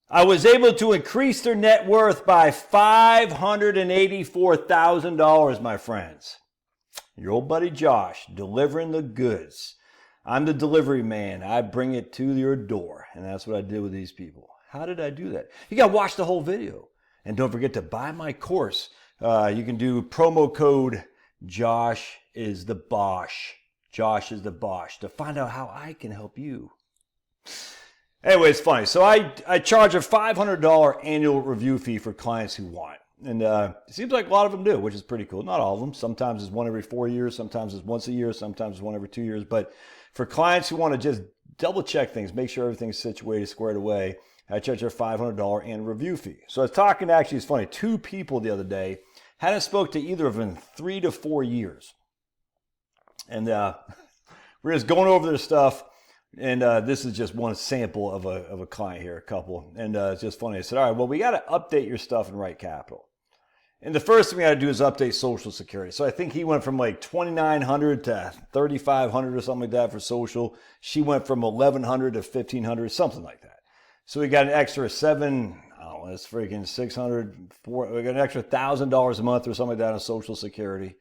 I was able to increase their net worth by $584,000, my friends. Your old buddy Josh, delivering the goods. I'm the delivery man. I bring it to your door. And that's what I did with these people. How did I do that? You got to watch the whole video. And don't forget to buy my course. You can do promo code Josh is the Bosch. Josh is the Bosch to find out how I can help you. Anyway, it's funny. So I charge a $500 annual review fee for clients who want. And it seems like a lot of them do, which is pretty cool. Not all of them. Sometimes it's one every 4 years. Sometimes it's once a year. Sometimes it's one every 2 years. But for clients who want to just double check things, make sure everything's situated, squared away, I charge a $500 annual review fee. So I was talking to, actually, it's funny, 2 people the other day. Hadn't spoke to either of them in 3 to 4 years. And we're just going over their stuff. And this is just one sample of a client here, a couple. And it's just funny. I said, all right, well, we got to update your stuff in Right Capital. And the first thing we got to do is update Social Security. So I think he went from like $2,900 to $3,500 or something like that for Social. She went from $1,100 to $1,500, something like that. So we got an extra it's freaking $600, we got an extra $1,000 a month or something like that on Social Security.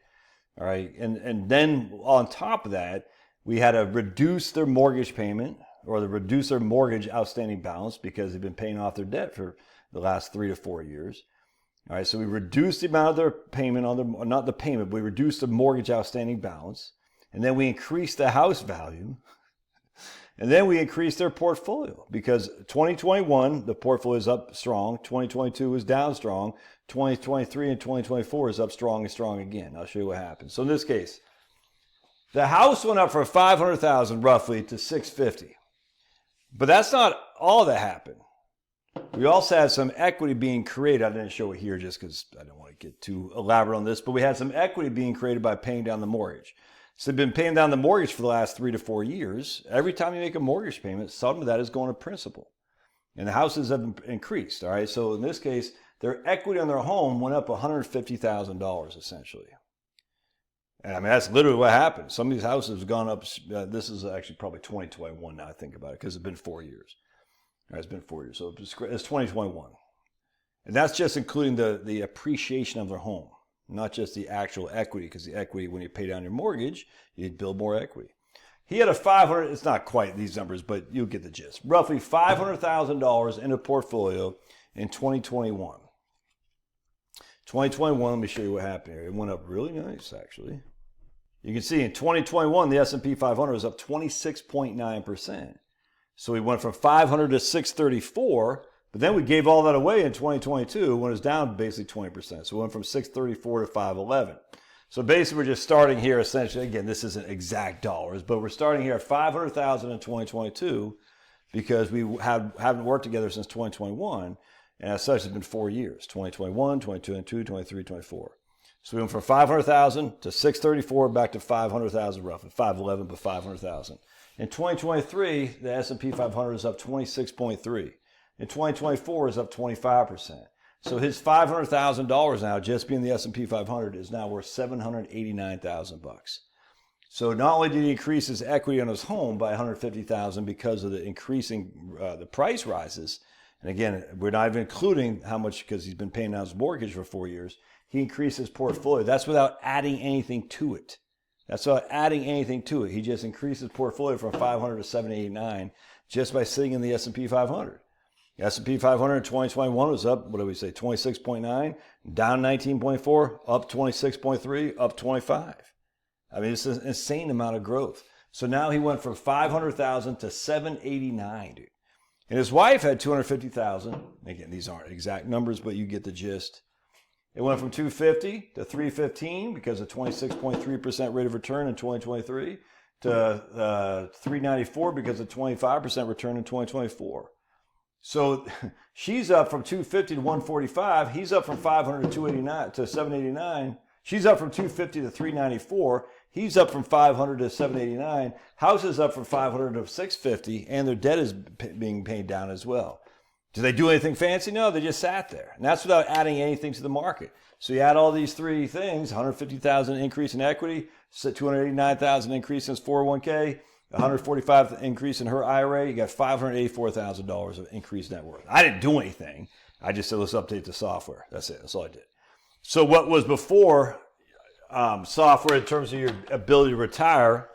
All right. And then on top of that, we had to reduce their mortgage payment or reduce their mortgage outstanding balance because they've been paying off their debt for the last 3 to 4 years. All right, so we reduced the amount of their payment on their, not the payment, but we reduced the mortgage outstanding balance. And then we increased the house value. And then we increased their portfolio because 2021, the portfolio is up strong. 2022 is down strong. 2023 and 2024 is up strong and strong again. I'll show you what happens. So in this case, the house went up from $500,000 roughly to $650,000. But that's not all that happened. We also had some equity being created. I didn't show it here just because I don't want to get too elaborate on this, but we had some equity being created by paying down the mortgage. So they've been paying down the mortgage for the last 3 to 4 years. Every time you make a mortgage payment, some of that is going to principal. And the houses have increased, all right? So in this case, their equity on their home went up $150,000 essentially. And I mean, that's literally what happened. Some of these houses have gone up. This is actually probably 2021 now I think about it because it's been 4 years. All right, it's been 4 years. So it's 2021. And that's just including the appreciation of their home, not just the actual equity, because the equity, when you pay down your mortgage, you build more equity. He had a $500,000, it's not quite these numbers, but you'll get the gist. Roughly $500,000 in a portfolio in 2021. 2021, let me show you what happened here. It went up really nice, actually. You can see in 2021, the S&P 500 was up 26.9%. So we went from 500 to 634, but then we gave all that away in 2022 when it was down basically 20%. So we went from 634 to 511. So basically we're just starting here essentially, again, this isn't exact dollars, but we're starting here at 500,000 in 2022 because we haven't worked together since 2021. And as such, it's been 4 years, 2021, 2022, 23, 24. So we went from 500,000 to 634 back to 500,000 roughly, 511, but 500,000. In 2023, the S&P 500 is up 26.3. In 2024 is up 25%. So his $500,000 now, just being the S&P 500, is now worth $789,000. So not only did he increase his equity on his home by $150,000 because of the increasing the price rises, and again, we're not even including how much because he's been paying down his mortgage for 4 years. He increased his portfolio. That's without adding anything to it. That's without adding anything to it. He just increased his portfolio from 500 to 789 just by sitting in the S&P 500. The S&P 500 in 2021 was up, what do we say, 26.9, down 19.4, up 26.3, up 25. I mean, it's an insane amount of growth. So now he went from 500,000 to 789, dude. And his wife had 250,000. Again, these aren't exact numbers, but you get the gist. It went from 250 to 315 because of 26.3% rate of return in 2023 to 394 because of 25% return in 2024. So she's up from 250 to 145. He's up from 500 to 289 to 789. She's up from 250 to 394. He's up from 500 to 789. House is up from 500 to 650, and their debt is being paid down as well. Did they do anything fancy? No, they just sat there. And that's without adding anything to the market. So you add all these three things, 150,000 increase in equity, 289,000 increase in his 401k, 145 increase in her IRA. You got $584,000 of increased net worth. I didn't do anything. I just said, let's update the software. That's it. That's all I did. So what was before software in terms of your ability to retire,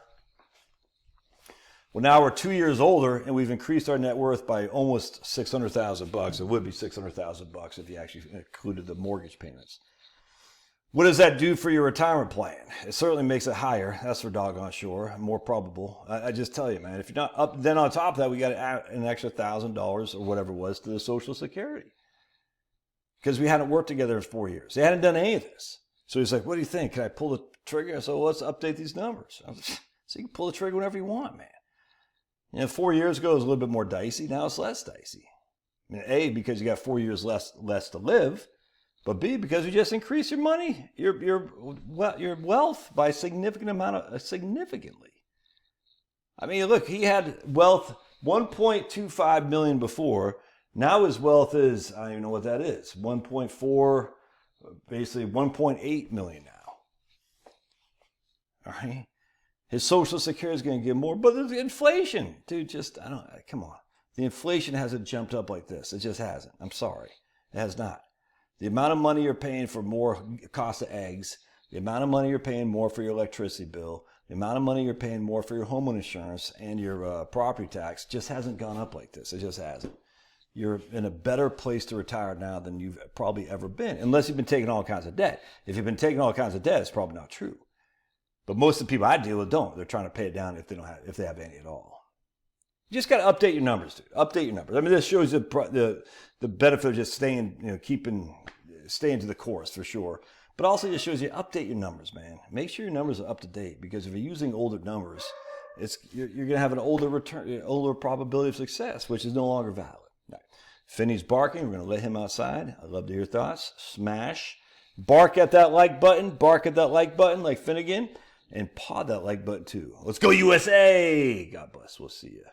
well, now we're 2 years older and we've increased our net worth by almost $600,000. It would be $600,000 if you actually included the mortgage payments. What does that do for your retirement plan? It certainly makes it higher. That's for doggone sure. More probable. I just tell you, man, if you're not up, then on top of that, we got to add an extra $1,000 or whatever it was to the Social Security. Because we hadn't worked together in 4 years. They hadn't done any of this. So he's like, what do you think? Can I pull the trigger? I said, well, let's update these numbers. So you can pull the trigger whenever you want, man. 4 years ago it was a little bit more dicey. Now it's less dicey. I mean, A, because you got 4 years less to live, but B, because you just increase your money, your wealth by significantly. I mean, look, he had wealth 1.25 million before. Now his wealth is, I don't even know what that is, 1.4, basically 1.8 million now. All right. His Social Security is going to get more, but the inflation, dude, come on. The inflation hasn't jumped up like this. It just hasn't. I'm sorry. It has not. The amount of money you're paying for more cost of eggs, the amount of money you're paying more for your electricity bill, the amount of money you're paying more for your home insurance and your property tax just hasn't gone up like this. It just hasn't. You're in a better place to retire now than you've probably ever been, unless you've been taking all kinds of debt. If you've been taking all kinds of debt, it's probably not true. But most of the people I deal with don't. They're trying to pay it down if they have any at all. You just got to update your numbers, dude. Update your numbers. I mean, this shows the benefit of just staying to the course for sure. But also just shows you update your numbers, man. Make sure your numbers are up to date, because if you're using older numbers, you're going to have an older probability of success, which is no longer valid. Right. Finney's barking. We're going to let him outside. I'd love to hear your thoughts. Smash. Bark at that like button. Bark at that like button like Finnegan. And paw that like button too. Let's go USA. God bless. We'll see you.